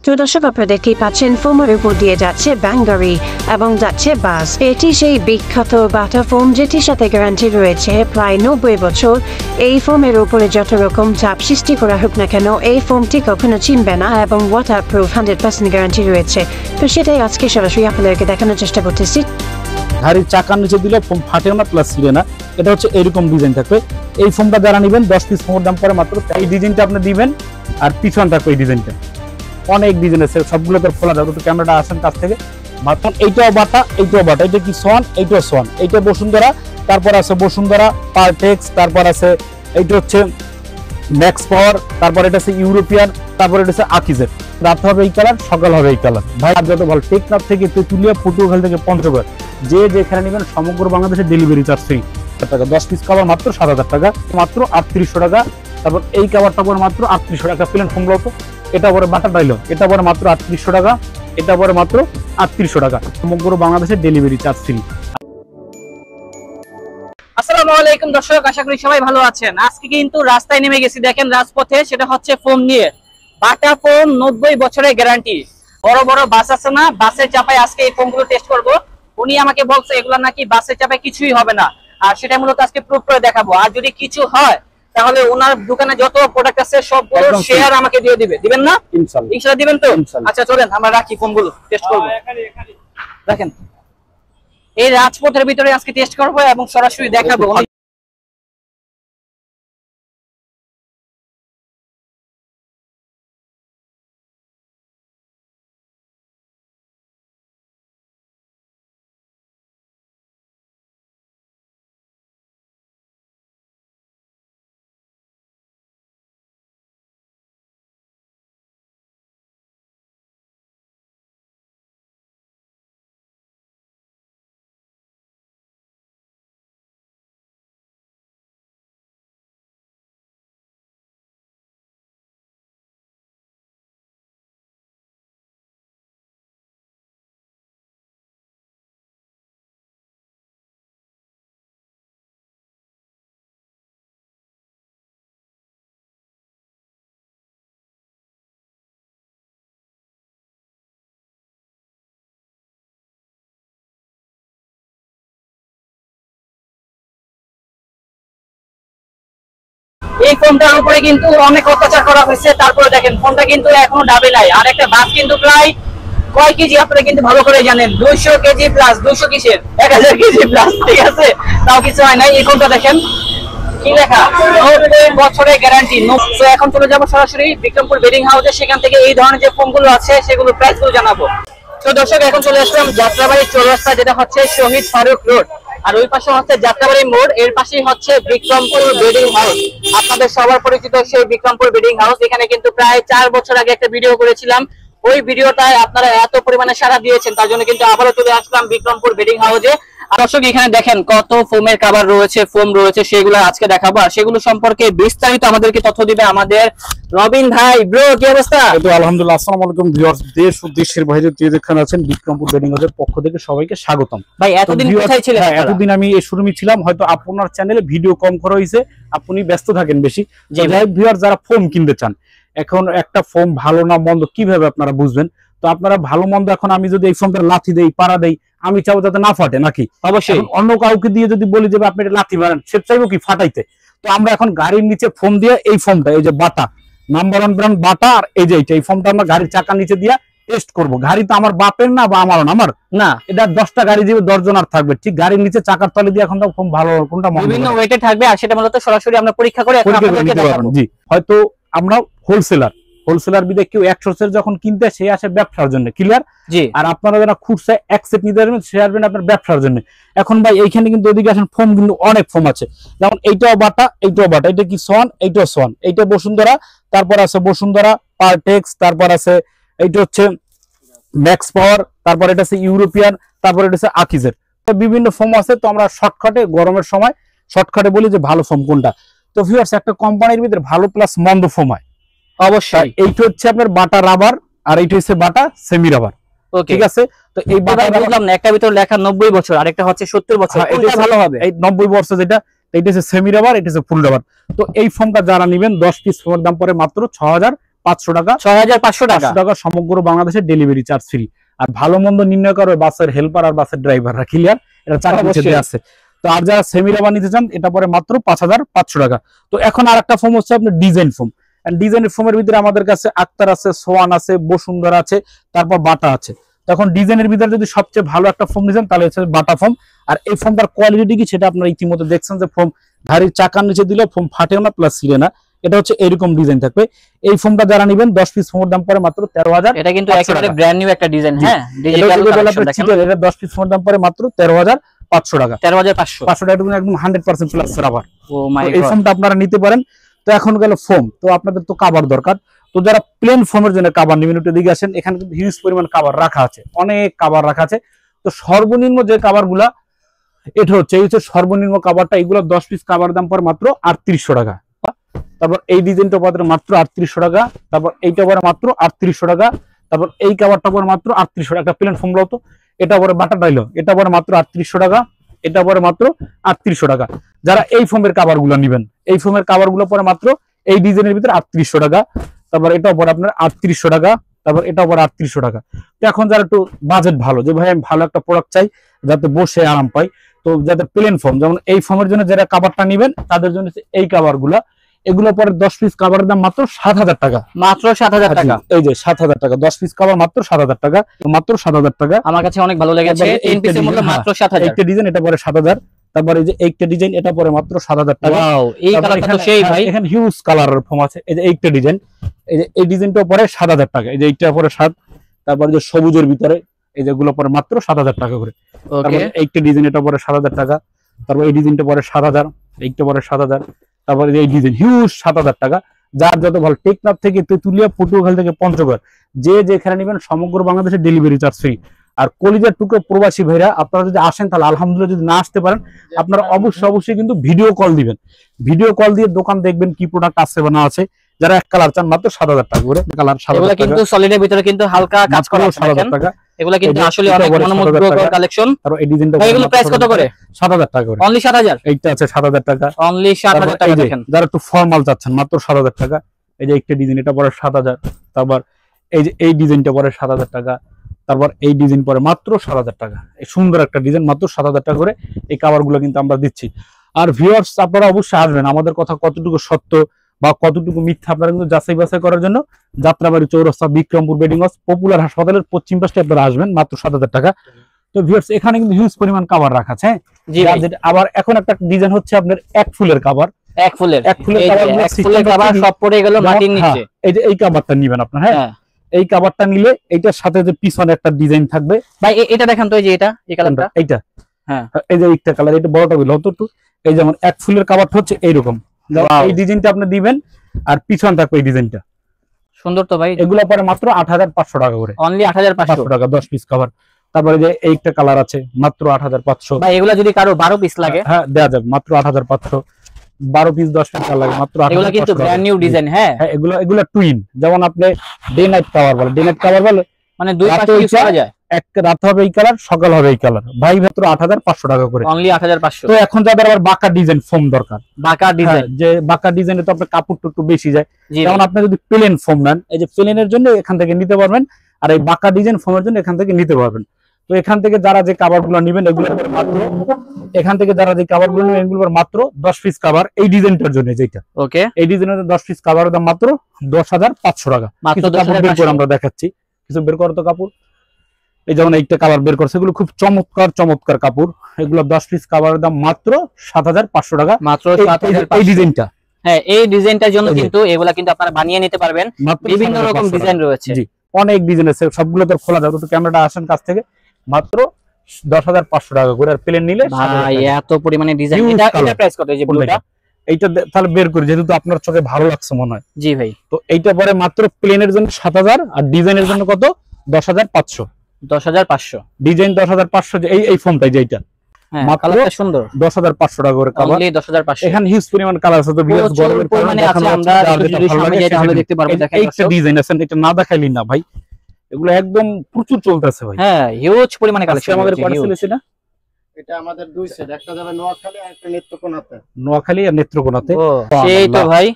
তো দর্শক আপনারা দেখতেই পাচ্ছেন ফোমের উপর দিয়ে যাচ্ছে ব্যাঙ্গারি এবং যাচ্ছে বাস। এটি সেই বিখ্যাত বাটা ফোম যেটির সাথে গ্যারান্টি রয়েছে প্রায় 90 বছর। এই ফোমের উপরে যত রকম চাপ সৃষ্টি করা হোক না কেন এই ফোমটি কখনো চিনবে না এবং ওয়াটারপ্রুফ 100% গ্যারান্টি রয়েছে। তো সেটাই আজকে সরাসরি আপনাদেরকে দেখানোর চেষ্টা করতেছি। গাড়ির চাকার নিচে দিলে ফোম ফাটে না প্লাস ছিঁড়ে না। এটা হচ্ছে এরকম ডিজাইন থাকবে। এই ফোমটা যারা নেবেন 10 পিস ফোমের দাম পড়ে মাত্র। এই ডিজাইনটা আপনি দিবেন আর পিছন থাকবে এই ডিজাইনটা। অনেক ডিজাইন আছে, সবগুলো তো খোলা যাবে। তো ক্যামেরাটা আসেন কাছ থেকে। মাত্র এইটাও বাটা, এইটাও বাটা। এটা কি সোয়ান, এইটাও সোয়ান। এইটা বসুন্ধরা, তারপর আছে বসুন্ধরা পারটেক্স, তারপর আছে এইটা হচ্ছে ম্যাক্স পাওয়ার, তারপর এটা আছে ইউরোপিয়ান, তারপর এটা আছে আকিজের। রাত হবে এই কালার, সকাল হবে এই কালার। ভাই আর যত ভালো টেকনাফ থেকে তেতুলিয়া, পটুয়াখালী থেকে পঞ্চগড় যে যেখানে নেবেন সমগ্র বাংলাদেশে delivery charge free. 10 piece cover মাত্র 7000 টাকা, মাত্র 3800 টাকা। তারপর এই কাভারটা পরে মাত্র 3800 টাকা। প্লেন ফোম লো, এটা পরে বাটা ডাইল, এটা পরে মাত্র 3800 টাকা, এটা পরে মাত্র 3800 টাকা। সমগ্র বাংলাদেশে ডেলিভারি চার্জ ফ্রি। আসসালামু আলাইকুম দর্শক, আশা করি সবাই ভালো আছেন। আজকে কিন্তু রাস্তায় নেমে গেছি, দেখেন রাজপথে, সেটা হচ্ছে ফোম নিয়ে। বাটা ফোম 90 বছরের গ্যারান্টি। বড় বড় বাস আছে না, বাসের চাপায় আজকে এই ফোমগুলো টেস্ট করব। উনি আমাকে বলছে এগুলো নাকি বাসের চাপায় কিছুই হবে না, আর সেটা মূলত আজকে প্রুফ করে দেখাবো। আর যদি কিছু হয় তাহলে ওনার দোকানে যত প্রোডাক্ট আছে সবগুলো শেয়ার আমাকে দিয়ে দিবেন না? ইনশাআল্লাহ দিবেন তো? আচ্ছা চলেন আমরা রাখি, ফোমগুলো টেস্ট করব। দেখেন এই রাজপথের ভিতরে আজকে টেস্ট করবো এবং সরাসরি দেখাবো। এই ফোনটার উপরে কিন্তু অনেক অত্যাচার করা হয়েছে, তারপরে দেখেন ফোনটা কিন্তু এখনো ডাবে নাই। আর একটা বাস কিন্তু প্রায় কয় কেজি আপনারা কিন্তু ভালো করে জানেন, 200 কেজি প্লাস। 200 কিসের, 1000 কেজি প্লাস, ঠিক আছে? তাও কিছু হয় নাই। এই ফোনটা দেখেন কি লেখা, 90 বছরের গ্যারান্টি। তো এখন চলে যাবো সরাসরি বিক্রমপুর বেডিং হাউসে, সেখান থেকে এই ধরনের যে ফোনগুলো আছে সেগুলো প্রাইস গুলো জানাবো। তো দর্শক এখন চলে আসলাম যাত্রাবাড়ি চৌরাস্তা, যেটা হচ্ছে শহীদ ফারুক রোড। আর ওই পাশে হচ্ছে যাত্রাবাড়ি মোড়, এর পাশেই হচ্ছে বিক্রমপুর বেডিং হাউস। আপনাদের সবার পরিচিত সেই বিক্রমপুর বেডিং হাউস। এখানে কিন্তু প্রায় 4 বছর আগে একটা ভিডিও করেছিলাম। ওই ভিডিওটায় আপনারা এত পরিমাণে সাড়া দিয়েছেন, তার জন্য কিন্তু আবারও চলে আসলাম বিক্রমপুর বেডিং হাউসে। দর্শক এখানে দেখেন কত ফোমের কভার রয়েছে, ফোম রয়েছে, সেগুলো আজকে দেখাবো। আর সেগুলো সম্পর্কে বিস্তারিত আমাদেরকে তথ্য দিবে আমাদের রবিন ভাই। ব্রো কি অবস্থা? তো আলহামদুলিল্লাহ। আসসালামু আলাইকুম ভিউয়ার্স, দেশ ও দেশের বাইরে যে যেখানে আছেন, বিক্রমপুর বেডিং হাউসের পক্ষ থেকে সবাইকে স্বাগতম। ভাই এতদিন কোথায় ছিলেন? এতদিন আমি এই শোরুমে ছিলাম, হয়তো আপনার চ্যানেলে ভিডিও কম করা হয়েছে, আপনি ব্যস্ত থাকেন বেশি। যাই ভিউয়ার্স, যারা ফোম কিনতে চান, এখন একটা ফোম ভালো না মন্দ কিভাবে আপনারা বুঝবেন? তো আপনারা ভালো মন্দ, এখন আমি যদি এই ফোমটা লাথি দেই, পাড়া দেই, আমি চাবো যাতে না ফাটে নাকি? অবশ্যই। অন্য কাউকে দিয়ে যদি বলি যে আপনি এটা লাথি মারেন, সে চাইবো কি ফাটাইতে? তো আমরা এখন গাড়ির নিচে ফোম দিয়ে এই ফোমটা, এই যে বাটা নাম্বার 1 ব্র্যান্ড বাটা, আর এই যে এই ফোমটা আমরা গাড়ির চাকার নিচে দিয়ে টেস্ট করব। গাড়ি তো আমার বাপের না বা আমারও না, আমার না, এটা 10টা গাড়ি যাবে, 10 জন আর থাকবে, ঠিক গাড়ির নিচে চাকার তলে দিয়ে এখন তো ফোম ভালো কোনটা বিভিন্ন ওয়েটে থাকবে। আর সেটা মূলত সরাসরি আমরা পরীক্ষা করে আপনাদেরকে দেখাবো। জি, হয়তো আমরা হোলসেলার বিদে কেউ 100 সেট যখন কিনতে, সে আসে ব্যবসার জন্য, ক্লিয়ার? জি। আর আপনারা যারা খুচরা 1 সেট নিতে পারবেন, সে আসবেন আপনার ব্যবসার জন্য। এখন ভাই এইখানে কিন্তু ওদিকে আসেন, ফোম কিন্তু অনেক ফোম আছে, যেমন এইটাও বাটা, এইটাও বাটা। এটা কি সোয়ান, এইটাও সোয়ান। এইটা বসুন্ধরা, তারপর আছে বসুন্ধরা পারটেক্স, তারপর আছে এইটা হচ্ছে ম্যাক্স পাওয়ার, তারপর এটা আছে ইউরোপিয়ান, তারপর এটা আছে আকিজের। তো বিভিন্ন ফোম আছে। তো আমরা শর্টকাটে, গরমের সময় শর্টকাটে বলি যে ভালো ফোম কোনটা। তো ভিউয়ার্স, একটা কোম্পানির ভিতরে ভালো প্লাস মন্দ ফোম হয় অবশ্যই। এইটা হচ্ছে আপনার বাটা রাবার, আর এইটা হচ্ছে বাটা সেমি রাবার, ঠিক আছে? তো এই বাটা বুঝলাম না, একটা ভিতর লেখা 90 বছর আর একটা হচ্ছে 70 বছর, কোনটা ভালো হবে? এই 90 বছর যেটা, এটা হচ্ছে সেমি রাবার, এটা হচ্ছে ফুল রাবার। তো এই ফোমটা যারা নেবেন 10 পিস ফোমের দাম পড়ে মাত্র টাকা, 6500 টাকা। 500 টাকা সমগ্র বাংলাদেশে ডেলিভারি চার্জ ফ্রি। আর ভালো মন্দ নির্ণয় করে বাসের হেল্পার আর বাসের ড্রাইভাররা, ক্লিয়ার? এটা চাকা নিচে আছে। তো আর যারা সেমি রাবার নিতে চান এটা পরে মাত্র 5500 টাকা। তো এখন আর একটা ফোম হচ্ছে আপনার ডিজাইন ফোম। ডিজাইনের ফোমের ভিতরে আমাদের কাছে আক্তার আছে, সোয়ান আছে, বসুন্ধরা আছে, তারপর বাটা আছে। তখন ডিজাইনের ভিতরে যদি সবচেয়ে ভালো একটা ফোম নিতেন তাহলে হচ্ছে বাটা ফোম। আর এই ফোমটার কোয়ালিটি কি সেটা আপনারা ইতিমধ্যে দেখছেন যে ফোম গাড়ির চাকার নিচে দিলে ফোম ফাটে না প্লাস ছিঁড়ে না। এটা হচ্ছে এরকম ডিজাইন থাকবে। এই ফোমটা যারা নেবেন 10 পিস ফোমের দাম পড়ে মাত্র 13000। এটা কিন্তু একেবারে ব্র্যান্ড নিউ একটা ডিজাইন। হ্যাঁ, ডিজিটাল কালেকশন দেখেন। এটা 10 পিস ফোমের দাম পড়ে মাত্র 13500 টাকা। 13500 টাকা একদম 100% প্লাস রাবার। ও মাই গড, এই ফোমটা আপনারা নিতে পারেন। তো এখন গেল ফোম, তো আপনাদের তো কভার দরকার। তো যারা প্লেন ফোমের জন্য কভার নেবেন একটু দিকে আসেন। এখানে কিন্তু হিউজ পরিমাণ কভার রাখা আছে, অনেক কভার রাখা আছে। তো সর্বনিম্ন যে কভারগুলা এটা হচ্ছে এই হচ্ছে সর্বনিম্ন কভারটা। এগুলো 10 পিস কভার দাম পড়ে মাত্র 3800 টাকা। তারপর এই ডিজাইনটা পড়ে মাত্র 3800 টাকা। তারপর এইটা পড়ে মাত্র 3800 টাকা। তারপর এই কভারটা পড়ে মাত্র 3800 টাকা। একটা প্লেন ফোম লও তো, এটা পড়ে বাটা ডাইলো, এটা পড়ে মাত্র 3800 টাকা। এটা পরে মাত্র 3800 টাকা। যারা এই ফোমের কভার গুলো নেবেন, এই ফোমের কভার গুলো পরে মাত্র এই ডিজাইনের ভিতরে 3800 টাকা। তারপর এটাও পরে আপনার 3800 টাকা। তারপর এটাও পরে 3800 টাকা। তো এখন যারা একটু বাজেট ভালো, যে ভাই আমি ভালো একটা প্রোডাক্ট চাই যাতে বসে আরাম পাই, তো যাতে প্লেন ফোম, যেমন এই ফোমের জন্য যারা কভারটা নেবেন তাদের জন্য এই কভার গুলা, এগুলো পরে 10 পিস কভারের দাম মাত্র 7000 টাকা। মাত্র 7000 টাকা। এই যে 7000 টাকা 10 পিস কভার মাত্র 7000 টাকা। মাত্র 7000 টাকা। আমার কাছে অনেক ভালো লেগেছে। 3 পিসের মধ্যে মাত্র 7000। একটা ডিজাইন এটা পরে 7000। তারপরে এই যে একটা ডিজাইন এটা পরে মাত্র 7000 টাকা। ওয়াও, এই কালারটা তো সেই ভাই। এখানে হিউজ কালারের ফোম আছে। এই যে একটা ডিজাইন, এই যে এই ডিজাইনটাও পরে 7000 টাকা। এই যে এইটা পরে 7। তারপরে যে সবুজের ভিতরে এই যেগুলো পরে মাত্র 7000 টাকা করে। ওকে, একটা ডিজাইন এটা পরে 7000 টাকা। তারপর এই ডিজাইনটা পরে 7000, এইটা পরে 7000। তারপরে এই ডিজাইন হিউজ 7000 টাকা। যার যত ভালো, টেকনাফ থেকে তেতুলিয়া, পটুয়াখালী থেকে পঞ্চগড়, যে যেখানে নেবেন সমগ্র বাংলাদেশে ডেলিভারি চার্জ ফ্রি। আর কলিজার টুকরো প্রবাসী ভাইরা আপনারা যদি আসেন তাহলে আলহামদুলিল্লাহ, যদি না আসতে পারেন আপনারা অবশ্যই কিন্তু ভিডিও কল দিবেন। ভিডিও কল দিয়ে দোকান দেখবেন কি প্রোডাক্ট আছে বা না আছে। যারা এক কালার চান মাত্র 7000 টাকা করে। কালার 7000 টাকা। কিন্তু সলিডের ভিতরে কিন্তু হালকা কাজ করা আছে 7000 টাকা। এগুলা কিন্তু আসলে অনেক মনোমুগ্ধকর কালেকশন। আর এই ডিজাইনটা এগুলো প্রাইস কত করে? 7000 টাকা করে। অনলি 7000। এইটা আছে 7000 টাকা। অনলি 7000 টাকা দেখেন। যারা একটু ফর্মাল চাচ্ছেন মাত্র 7000 টাকা। এই যে একটা ডিজাইন এটা পরে 7000। তারপর এই যে এই ডিজাইনটা পরে 7000 টাকা। তারপর এই ডিজাইন পরে মাত্র 7000 টাকা। এই সুন্দর একটা ডিজাইন মাত্র 7000 টাকা করে এই কভারগুলো কিন্তু আমরা দিচ্ছি। আর ভিউয়ার্স আপনারা অবশ্যই আসবেন, আমাদের কথা কতটুকু সত্য বা কতটুকু মিথ্যা আপনারা কিন্তু যাচাই বাছাই করার জন্য যাত্রাবাড়ি চৌরাস্তা, বিক্রমপুর বেডিং হাউস, পপুলার হাসপাতালের পশ্চিম পাশে আপনারা আসবেন মাত্র 7000 টাকা। তো ভিউয়ার্স এখানে কিন্তু হিউজ পরিমাণ কভার রাখা আছে। আবার এখন একটা ডিজাইন হচ্ছে আপনার এক ফুলের কভার। এক ফুলের কভার সব পড়ে গেল মাটির নিচে। এই যে এই কভারটা নেবেন আপনার। হ্যাঁ, এই কভারটা নিলে এইটার সাথে যে পিছনে একটা ডিজাইন থাকবে ভাই, এটা দেখেন তো, এই যে এটা, এই কালারটা, এইটা। হ্যাঁ, এই যে একটা কালার, এটা বড়টা হলো তো। এই যেমন এক ফুলের কভারটা হচ্ছে এইরকম। এই ডিজাইনটা আপনি দিবেন আর পিছন থাকবে এই ডিজাইনটা। সুন্দর তো ভাই। এগুলো পরে মাত্র 8500 টাকা করে। অনলি 8500 টাকা 10 পিস কভার। তারপরে যে এইটা কালার আছে মাত্র 8500। ভাই এগুলা যদি কারো 12 পিস লাগে, হ্যাঁ দেয়া যাবে মাত্র 8500। 12 পিস 10 পিস লাগে মাত্র 8500। এগুলা কিন্তু ব্র্যান্ড নিউ ডিজাইন। হ্যাঁ, এগুলা টুইন, যেমন আপনি ডে নাইট কভার বলে, ডে নাইট কভার বলে মানে দুই পাশে ইউজ করা যায়। এক রাত হবে এই কালার, সকাল হবে এই কালার। ভাই মাত্র 8500 টাকা করে। অনলি 8500। তো এখন যাদের আবার বাঁকা ডিজাইন ফোম দরকার, বাঁকা ডিজাইন, যে বাঁকা ডিজাইনে তো আপনার কাপড় একটু বেশি যায়, যেমন আপনি যদি প্লেন ফোম নেন, এই যে প্লেনের জন্য এখান থেকে নিতে পারবেন, আর এই বাঁকা ডিজাইন ফোমের জন্য এখান থেকে নিতে পারবেন। তো এখান থেকে যারা যে কভারগুলো নেবেন এগুলো মাত্র, এখান থেকে যারা যে কভারগুলো নেবেন এগুলো মাত্র 10 পিস কভার এই ডিজাইনটার জন্য, যেটা ওকে, এই ডিজাইনের 10 পিস কভারের দাম মাত্র 10500 টাকা। মাত্র 10500 আমরা দেখাচ্ছি, কিছু বের করো তো কাপড়। এই যেমন একটা কালার বের করছে, এগুলো খুব চমৎকার চমৎকার কাপড়। এগুলো 10 পিস কভারের দাম মাত্র 7500 টাকা। মাত্র 7500 এই ডিজাইনটা। হ্যাঁ, এই ডিজাইনটার জন্য কিন্তু এগুলা কিন্তু আপনারা বানিয়ে নিতে পারবেন। বিভিন্ন রকম ডিজাইন রয়েছে। জি, অনেক ডিজাইন আছে, সবগুলো তো খোলা যাবে। তো ক্যামেরাটা আসেন কাছ থেকে, মাত্র 10500 টাকা করে। আর প্লেন নিলে ভাই এত পরিমাণে ডিজাইন। এটা প্রাইস কত? এই যে ব্লুটা, এইটা তাহলে বের করি, যেহেতু আপনার চোখে ভালো লাগছে মনে হয়। জি ভাই। তো এইটা পরে মাত্র প্লেনের জন্য 7000, আর ডিজাইনের জন্য কত? 10500। 10500 ডিজাইন 10500। যে এই ফোনটাই, যেটা কালারটা সুন্দর, 10500 টাকা করে কভার। অনলি 10500। এখানে হিউজ পরিমাণ কালার আছে, তো ভিউয়ার্স গরমের পরিমাণে আছে, আমরা যদি সামনে যাই তাহলে দেখতে পারবো। দেখেন এইটা ডিজাইন আছে, এটা না দেখাইলি না ভাই, এগুলো একদম প্রচুর চলতেছে ভাই। হ্যাঁ, হিউজ পরিমাণে কালেকশন আমাদের কোয়ার্টার না। এটা আমাদের দুই সেট, একটা যাবে নোয়াখালী আর একটা নেত্রকোনাতে। নোয়াখালী আর নেত্রকোনাতে। সেই তো ভাই,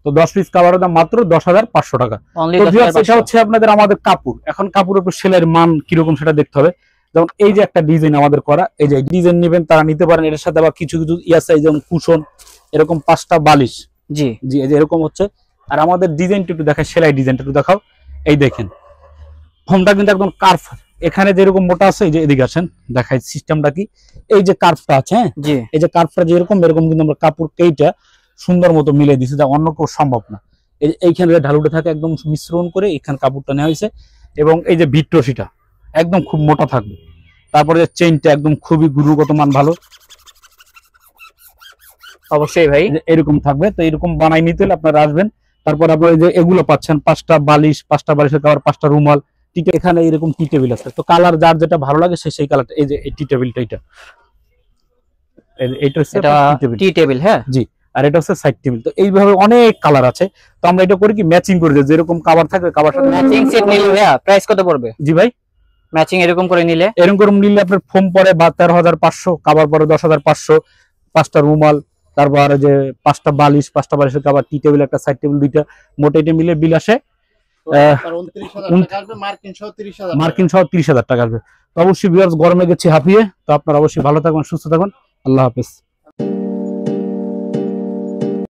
তো 10 পিস কাভারের দাম মাত্র 10,500 টাকা। অনলি তো ভিউয়ার্স, এটা হচ্ছে আপনাদের আমাদের কাপড়। এখন কাপড়ের উপর সেলাইয়ের মান কিরকম সেটা দেখতে হবে। যেমন এই যে একটা ডিজাইন আমাদের করা, এই যে ডিজাইন নেবেন তারা নিতে পারেন। এর সাথে আবার কিছু কিছু ইয়াসাই যেমন কুশন, এরকম 5টা বালিশ, জি জি এই যে এরকম হচ্ছে। আর আমাদের ডিজাইনটা একটু দেখায়, সেলাই ডিজাইনটা একটু দেখাও। এই দেখেন ফোমটা কিন্তু একদম কার্ভ, এখানে যেরকম মোটা আছে, এই যে এদিকে আসেন দেখাই সিস্টেমটা কি। এই যে কার্ভটা আছে, হ্যাঁ জি এই যে কার্ভটা যেরকম এরকম কিন্তু আমরা কাপড় কেইটা সুন্দর মতো মিলে দিছি, যা অন্য কেউ সম্ভব না। এই যে এইখানে যে ঢালুটা থাকে একদম মিশ্রণ করে এখানে কাপড়টা নেওয়া হয়েছে। এবং এই যে ভিট্রসিটা একদম খুব মোটা থাকবে। তারপরে যে চেইনটা একদম খুবই গুণগত মান ভালো, অবশ্যই ভাই। এই যে এরকম থাকবে। তো এরকম বানাই নিতে হলে আপনারা আসবেন। তারপর আপনারা এই যে এগুলো পাচ্ছেন 5টা বালিশ, 5টা বালিশের কভার, 5টা রুমাল, টি এখানে এরকম টি টেবিল আছে। তো কালার যার যেটা ভালো লাগে সেই কালারটা। এই যে এই টি টেবিলটা, এইটা হচ্ছে এটা টি টেবিল, হ্যাঁ জি। আর এটা হচ্ছে সাইড টেবিল। তো এইভাবে অনেক কালার আছে। তো আমরা এটা করি কি ম্যাচিং করে দিই, যেরকম কভার থাকবে কভার সাথে ম্যাচিং সেট নিলে ভাইয়া প্রাইস কত পড়বে? জি ভাই, ম্যাচিং এরকম করে নিলে এরকম করে নিলে আপনার ফোম পরে 13,500, কভার পরে 10,500, 5টা রুমাল, তারপর যে 5টা বালিশ, 5টা বালিশের কভার, টি টেবিল, একটা সাইড টেবিল, দুইটা, মোট এটা মিলে বিল আসে 29,000 টাকা আসবে, মার্কিন সহ 30,000 মার্কিন সহ 30,000 টাকা আসবে। তো অবশ্যই ভিউয়ার্স, গরমে গেছি হাঁপিয়ে। তো আপনারা অবশ্যই ভালো থাকবেন, সুস্থ থাকবেন। আল্লাহ হাফেজ।